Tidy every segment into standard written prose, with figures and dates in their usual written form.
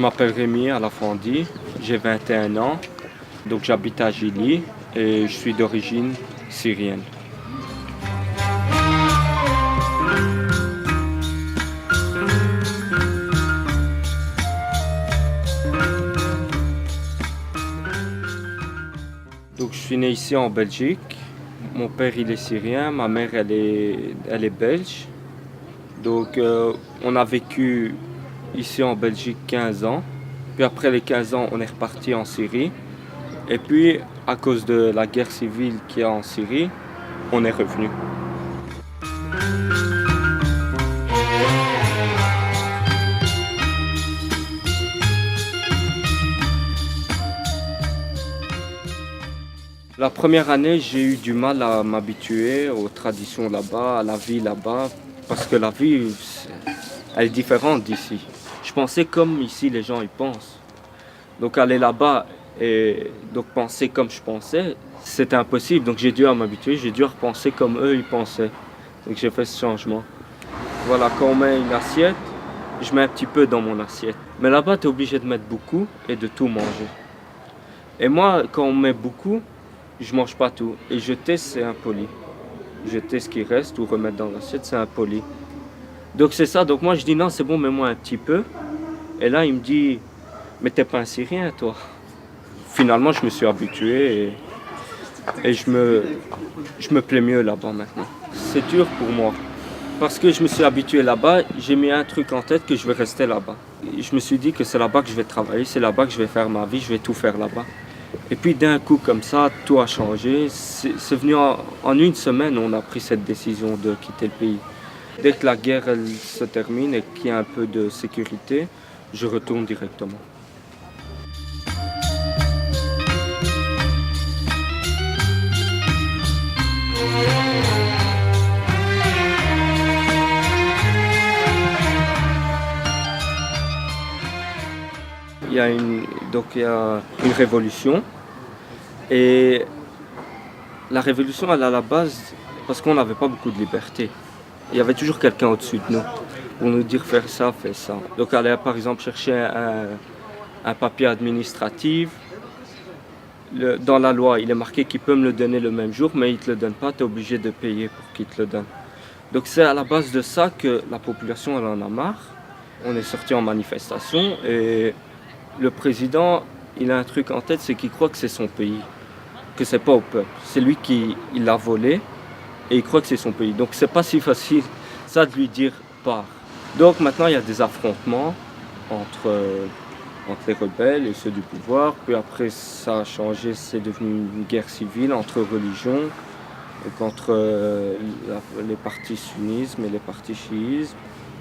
m'appelle Rémi Alafandi, j'ai 21 ans, donc j'habite à Gilly et je suis d'origine syrienne. Donc je suis né ici en Belgique. Mon père il est syrien, ma mère elle est belge. Donc on a vécu ici en Belgique 15 ans. Puis après les 15 ans, on est reparti en Syrie. Et puis à cause de la guerre civile qu'il y a en Syrie, on est revenu. La première année, j'ai eu du mal à m'habituer aux traditions là-bas, à la vie là-bas, parce que la vie, elle est différente d'ici. Je pensais comme ici les gens y pensent. Donc aller là-bas et donc penser comme je pensais, c'était impossible. Donc j'ai dû m'habituer, j'ai dû repenser comme eux ils pensaient. Donc j'ai fait ce changement. Voilà, quand on met une assiette, je mets un petit peu dans mon assiette. Mais là-bas, tu es obligé de mettre beaucoup et de tout manger. Et moi, quand on met beaucoup, je mange pas tout. Et jeter, c'est impoli. Jeter ce qui reste ou remettre dans l'assiette, c'est impoli. Donc c'est ça. Donc moi, je dis non, c'est bon, mets-moi un petit peu. Et là, il me dit, mais t'es pas un Syrien, toi. Finalement, je me suis habitué et je me plais mieux là-bas maintenant. C'est dur pour moi. Parce que je me suis habitué là-bas, j'ai mis un truc en tête que je vais rester là-bas. Je me suis dit que c'est là-bas que je vais travailler, c'est là-bas que je vais faire ma vie, je vais tout faire là-bas. Et puis d'un coup comme ça, tout a changé. C'est venu en une semaine, on a pris cette décision de quitter le pays. Dès que la guerre elle, se termine et qu'il y a un peu de sécurité, je retourne directement. Il y a une révolution et la révolution elle est à la base parce qu'on n'avait pas beaucoup de liberté. Il y avait toujours quelqu'un au-dessus de nous pour nous dire faire ça, fais ça. Donc aller par exemple chercher un papier administratif. Dans la loi, il est marqué qu'il peut me le donner le même jour, mais il ne te le donne pas, tu es obligé de payer pour qu'il te le donne. Donc c'est à la base de ça que la population elle en a marre. On est sorti en manifestation et le président, il a un truc en tête, c'est qu'il croit que c'est son pays, que c'est pas au peuple. C'est lui qui l'a volé et il croit que c'est son pays. Donc c'est pas si facile ça de lui dire pars. Donc maintenant il y a des affrontements entre les rebelles et ceux du pouvoir. Puis après ça a changé, c'est devenu une guerre civile entre religions, donc entre les partis sunnisme et les partis chiisme.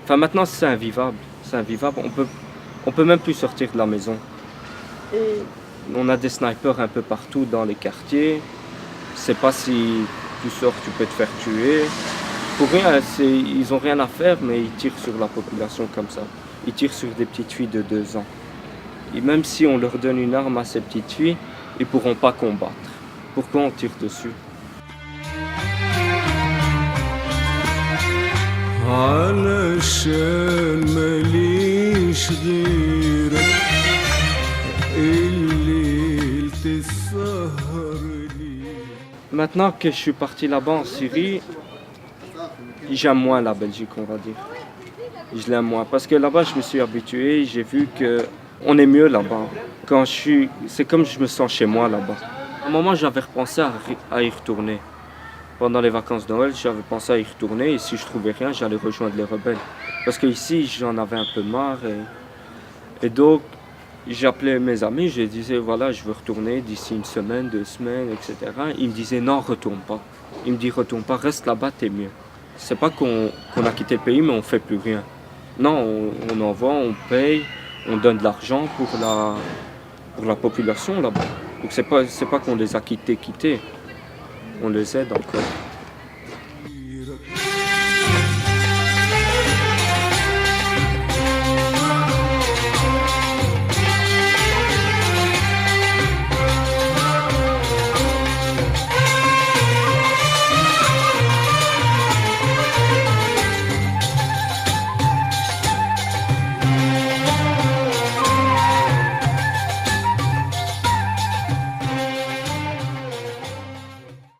Enfin maintenant c'est invivable, on peut même plus sortir de la maison. On a des snipers un peu partout dans les quartiers. Je sais pas si tu sors, tu peux te faire tuer. Pour rien, ils ont rien à faire, mais ils tirent sur la population comme ça. Ils tirent sur des petites filles de 2 ans. Et même si on leur donne une arme à ces petites filles, ils pourront pas combattre. Pourquoi on tire dessus? علشان ماليش غيرك الليل تسهر لي. Maintenant que je suis parti là-bas en Syrie, j'aime moins la Belgique, on va dire. Je l'aime moins parce que là-bas je me suis habitué, j'ai vu que on est mieux là-bas. C'est comme je me sens chez moi là-bas. À un moment j'avais repensé à y retourner. Pendant les vacances de Noël, j'avais pensé à y retourner et si je trouvais rien, j'allais rejoindre les rebelles. Parce qu'ici, j'en avais un peu marre et donc j'appelais mes amis, je disais voilà, je veux retourner d'ici une semaine, 2 semaines, etc. Ils me disaient non, retourne pas. Ils me disent retourne pas, reste là-bas, t'es mieux. C'est pas qu'on a quitté le pays, mais on fait plus rien. Non, on envoie, on paye, on donne de l'argent pour la population là-bas. Donc c'est pas qu'on les a quittés. On les aide encore.